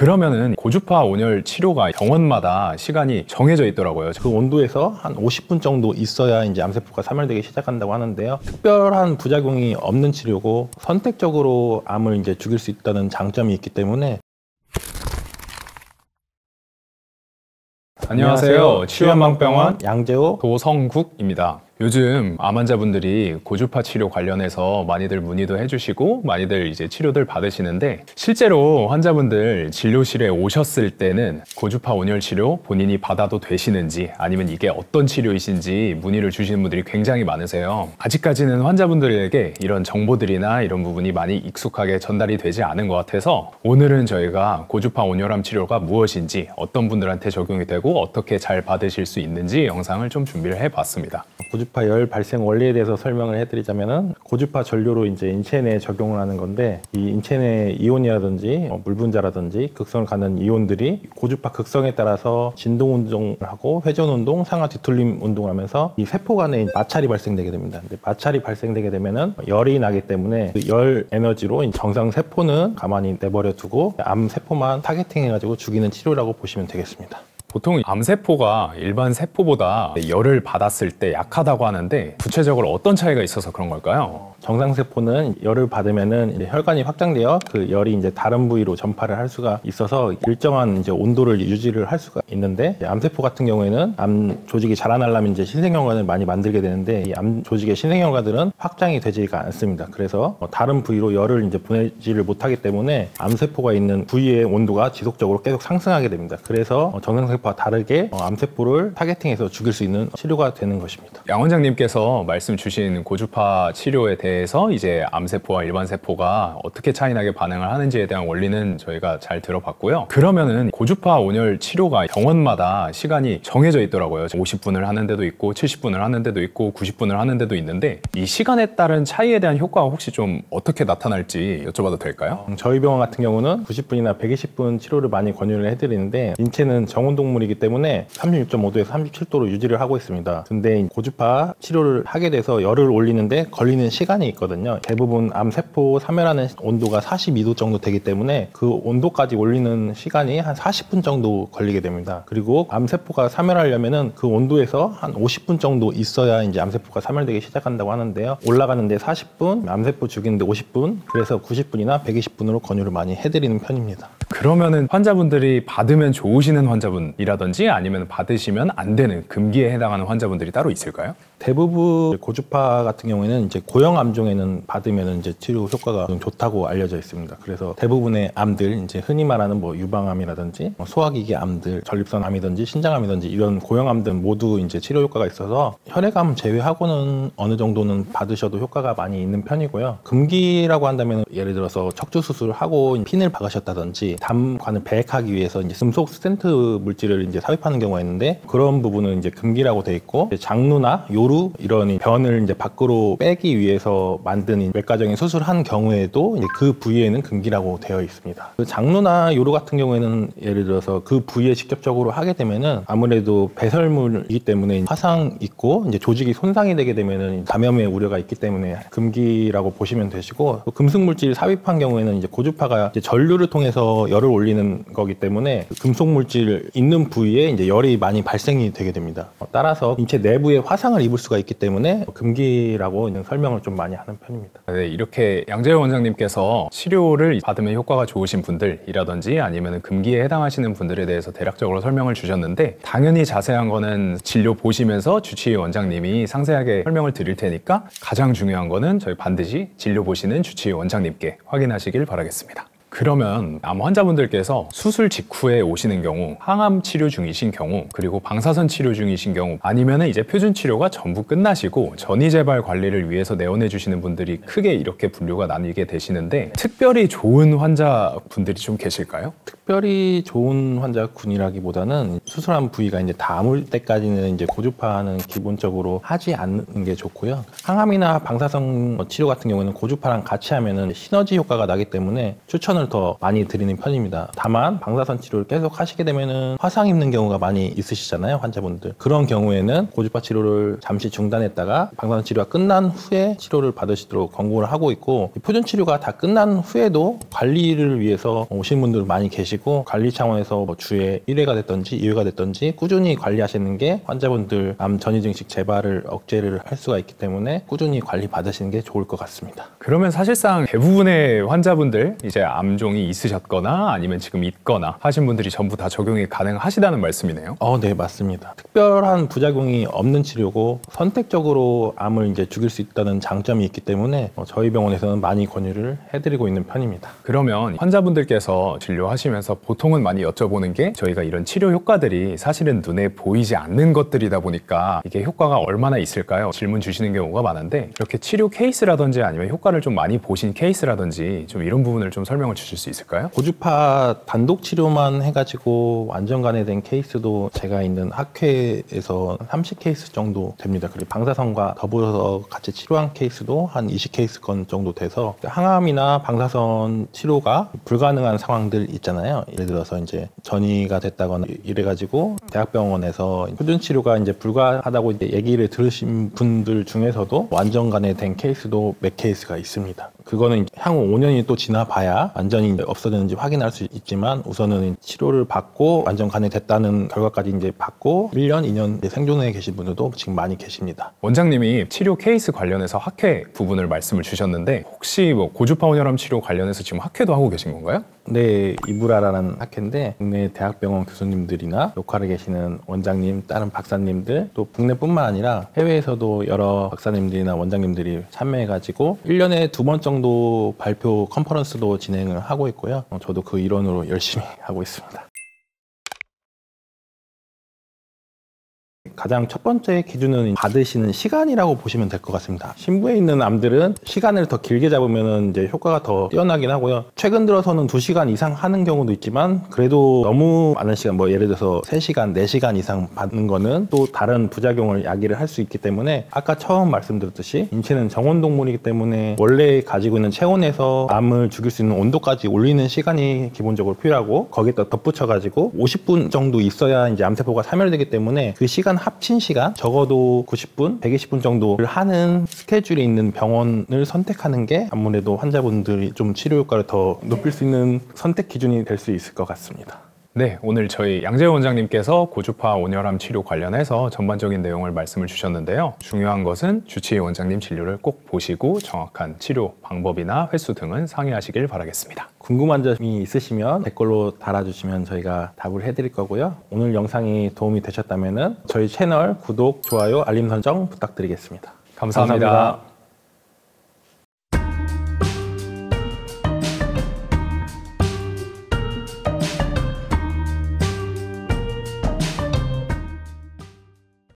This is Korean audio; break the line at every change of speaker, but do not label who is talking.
그러면은 고주파 온열 치료가 병원마다 시간이 정해져 있더라고요.
그 온도에서 한 50분 정도 있어야 이제 암세포가 사멸되기 시작한다고 하는데요. 특별한 부작용이 없는 치료고 선택적으로 암을 이제 죽일 수 있다는 장점이 있기 때문에.
안녕하세요. 치유한방병원
양재호
도성국입니다. 요즘 암 환자분들이 고주파 치료 관련해서 많이들 문의도 해주시고 많이들 이제 치료들 받으시는데, 실제로 환자분들 진료실에 오셨을 때는 고주파 온열 치료 본인이 받아도 되시는지, 아니면 이게 어떤 치료이신지 문의를 주시는 분들이 굉장히 많으세요. 아직까지는 환자분들에게 이런 정보들이나 이런 부분이 많이 익숙하게 전달이 되지 않은 것 같아서, 오늘은 저희가 고주파 온열암 치료가 무엇인지, 어떤 분들한테 적용이 되고 어떻게 잘 받으실 수 있는지 영상을 좀 준비를 해봤습니다.
고주파 열 발생 원리에 대해서 설명을 해드리자면은, 고주파 전류로 이제 인체 내에 적용을 하는 건데, 이 인체 내 이온이라든지 물 분자라든지 극성을 갖는 이온들이 고주파 극성에 따라서 진동 운동을 하고 회전 운동, 상하 뒤틀림 운동을 하면서 이 세포 간에 마찰이 발생되게 됩니다. 근데 마찰이 발생되게 되면은 열이 나기 때문에 그 열 에너지로 정상 세포는 가만히 내버려 두고 암 세포만 타겟팅 해가지고 죽이는 치료라고 보시면 되겠습니다.
보통 암세포가 일반 세포보다 열을 받았을 때 약하다고 하는데, 구체적으로 어떤 차이가 있어서 그런 걸까요?
정상 세포는 열을 받으면은 이제 혈관이 확장되어 그 열이 이제 다른 부위로 전파를 할 수가 있어서 일정한 이제 온도를 유지를 할 수가 있는데, 암세포 같은 경우에는 암 조직이 자라나려면 이제 신생혈관을 많이 만들게 되는데, 이 암 조직의 신생혈관들은 확장이 되지가 않습니다. 그래서 다른 부위로 열을 이제 보내지를 못하기 때문에 암세포가 있는 부위의 온도가 지속적으로 계속 상승하게 됩니다. 그래서 정상 세포와 다르게 암세포를 타겟팅해서 죽일 수 있는 치료가 되는 것입니다.
양 원장님께서 말씀 주신 고주파 치료에 대해서 이제 암세포와 일반 세포가 어떻게 차이나게 반응을 하는지에 대한 원리는 저희가 잘 들어봤고요. 그러면은 고주파 온열 치료가 병원마다 시간이 정해져 있더라고요. 50분을 하는 데도 있고 70분을 하는 데도 있고 90분을 하는 데도 있는데, 이 시간에 따른 차이에 대한 효과가 혹시 좀 어떻게 나타날지 여쭤봐도 될까요?
저희 병원 같은 경우는 90분이나 120분 치료를 많이 권유를 해드리는데, 인체는 정운동 이기 때문에 36.5도에서 37도로 유지를 하고 있습니다. 근데 고주파 치료를 하게 돼서 열을 올리는데 걸리는 시간이 있거든요. 대부분 암세포 사멸하는 온도가 42도 정도 되기 때문에 그 온도까지 올리는 시간이 한 40분 정도 걸리게 됩니다. 그리고 암세포가 사멸하려면은 그 온도에서 한 50분 정도 있어야 이제 암세포가 사멸되기 시작한다고 하는데요. 올라가는데 40분, 암세포 죽이는데 50분, 그래서 90분이나 120분으로 권유를 많이 해드리는 편입니다.
그러면은 환자분들이 받으면 좋으시는 환자분이라든지, 아니면 받으시면 안 되는 금기에 해당하는 환자분들이 따로 있을까요?
대부분 고주파 같은 경우에는 이제 고형 암종에는 받으면 이제 치료 효과가 좀 좋다고 알려져 있습니다. 그래서 대부분의 암들, 이제 흔히 말하는 뭐 유방암이라든지 소화기계 암들, 전립선 암이든지 신장암이든지 이런 고형 암들 모두 이제 치료 효과가 있어서 혈액암 제외하고는 어느 정도는 받으셔도 효과가 많이 있는 편이고요. 금기라고 한다면 예를 들어서 척추 수술을 하고 핀을 박으셨다든지 담관을 배액하기 위해서 이제 금속 스텐트 물질을 이제 삽입하는 경우가 있는데, 그런 부분은 이제 금기라고 돼 있고, 장루나 요루 이런 변을 이제 밖으로 빼기 위해서 만든 외과적인 수술한 경우에도 이제 그 부위에는 금기라고 되어 있습니다. 그 장루나 요루 같은 경우에는 예를 들어서 그 부위에 직접적으로 하게 되면은 아무래도 배설물이기 때문에 화상 있고 이제 조직이 손상이 되게 되면은 감염의 우려가 있기 때문에 금기라고 보시면 되시고, 금속 물질 삽입한 경우에는 이제 고주파가 이제 전류를 통해서 열을 올리는 거기 때문에 금속 물질 있는 부위에 이제 열이 많이 발생이 되게 됩니다. 따라서 인체 내부에 화상을 입을 수가 있기 때문에 금기라고 설명을 좀 많이 하는 편입니다.
네, 이렇게 양재호 원장님께서 치료를 받으면 효과가 좋으신 분들이라든지 아니면 금기에 해당하시는 분들에 대해서 대략적으로 설명을 주셨는데, 당연히 자세한 거는 진료 보시면서 주치의 원장님이 상세하게 설명을 드릴 테니까, 가장 중요한 거는 저희 반드시 진료 보시는 주치의 원장님께 확인하시길 바라겠습니다. 그러면 암 환자분들께서 수술 직후에 오시는 경우, 항암 치료 중이신 경우, 그리고 방사선 치료 중이신 경우, 아니면 이제 표준 치료가 전부 끝나시고 전이재발 관리를 위해서 내원해 주시는 분들이 크게 이렇게 분류가 나뉘게 되시는데, 특별히 좋은 환자분들이 좀 계실까요?
특별히 좋은 환자군이라기보다는 수술한 부위가 이제 다 아물 때까지는 이제 고주파는 기본적으로 하지 않는 게 좋고요. 항암이나 방사선 치료 같은 경우는 고주파랑 같이 하면은 시너지 효과가 나기 때문에 추천을 추천을 더 많이 드리는 편입니다. 다만 방사선 치료를 계속 하시게 되면은 화상 입는 경우가 많이 있으시잖아요, 환자분들. 그런 경우에는 고주파 치료를 잠시 중단했다가 방사선 치료가 끝난 후에 치료를 받으시도록 권고를 하고 있고, 표준 치료가 다 끝난 후에도 관리를 위해서 오신 분들 많이 계시고, 관리 차원에서 뭐 주에 1회가 됐든지 2회가 됐든지 꾸준히 관리하시는 게 환자분들 암 전이 증식 재발을 억제를 할 수가 있기 때문에 꾸준히 관리 받으시는 게 좋을 것 같습니다.
그러면 사실상 대부분의 환자분들 이제 암종이 있으셨거나 아니면 지금 있거나 하신 분들이 전부 다 적용이 가능하시다는 말씀이네요.
네, 맞습니다. 특별한 부작용이 없는 치료고 선택적으로 암을 이제 죽일 수 있다는 장점이 있기 때문에 저희 병원에서는 많이 권유를 해드리고 있는 편입니다.
그러면 환자분들께서 진료하시면서 보통은 많이 여쭤보는 게, 저희가 이런 치료 효과들이 사실은 눈에 보이지 않는 것들이다 보니까 이게 효과가 얼마나 있을까요? 질문 주시는 경우가 많은데, 이렇게 치료 케이스라든지 아니면 효과를 좀 많이 보신 케이스라든지 좀 이런 부분을 좀 설명을 주실 수 있을까요?
고주파 단독 치료만 해가지고 완전 간회된 케이스도 제가 있는 학회에서 30케이스 정도 됩니다. 그리고 방사선과 더불어서 같이 치료한 케이스도 한 20케이스건 정도 돼서, 항암이나 방사선 치료가 불가능한 상황들 있잖아요. 예를 들어서 이제 전이가 됐다거나 이래가지고 대학병원에서 표준 치료가 이제 불가하다고 이제 얘기를 들으신 분들 중에서도 완전 간회된 케이스도 몇 케이스가 있습니다. 그거는 향후 5년이 또 지나봐야 완전히 없어졌는지 확인할 수 있지만, 우선은 치료를 받고 완전 간회됐다는 결과까지 이제 받고 1년, 2년 생존해 계신 분들도 지금 많이 계십니다.
원장님이 치료 케이스 관련해서 학회 부분을 말씀을 주셨는데, 혹시 뭐 고주파 온혈암 치료 관련해서 지금 학회도 하고 계신 건가요?
네, 이브라라는 학회인데 국내 대학병원 교수님들이나 로컬에 계시는 원장님, 다른 박사님들, 또 국내뿐만 아니라 해외에서도 여러 박사님들이나 원장님들이 참여해가지고 1년에 2번 정도 발표 컨퍼런스도 진행을 하고 있고요. 저도 그 일원으로 열심히 하고 있습니다. 가장 첫 번째 기준은 받으시는 시간이라고 보시면 될 것 같습니다. 신부에 있는 암들은 시간을 더 길게 잡으면 이제 효과가 더 뛰어나긴 하고요. 최근 들어서는 2시간 이상 하는 경우도 있지만, 그래도 너무 많은 시간, 뭐 예를 들어서 3시간, 4시간 이상 받는 거는 또 다른 부작용을 야기를 할 수 있기 때문에, 아까 처음 말씀드렸듯이 인체는 정온동물이기 때문에 원래 가지고 있는 체온에서 암을 죽일 수 있는 온도까지 올리는 시간이 기본적으로 필요하고, 거기다 덧붙여가지고 50분 정도 있어야 이제 암세포가 사멸되기 때문에 그 시간 합친 시간, 적어도 90분, 120분 정도를 하는 스케줄이 있는 병원을 선택하는 게 아무래도 환자분들이 좀 치료 효과를 더 높일 수 있는 선택 기준이 될 수 있을 것 같습니다.
네, 오늘 저희 양재호 원장님께서 고주파 온혈암 치료 관련해서 전반적인 내용을 말씀을 주셨는데요. 중요한 것은 주치의 원장님 진료를 꼭 보시고 정확한 치료 방법이나 횟수 등은 상의하시길 바라겠습니다.
궁금한 점이 있으시면 댓글로 달아주시면 저희가 답을 해드릴 거고요. 오늘 영상이 도움이 되셨다면 저희 채널 구독, 좋아요, 알림 설정 부탁드리겠습니다.
감사합니다.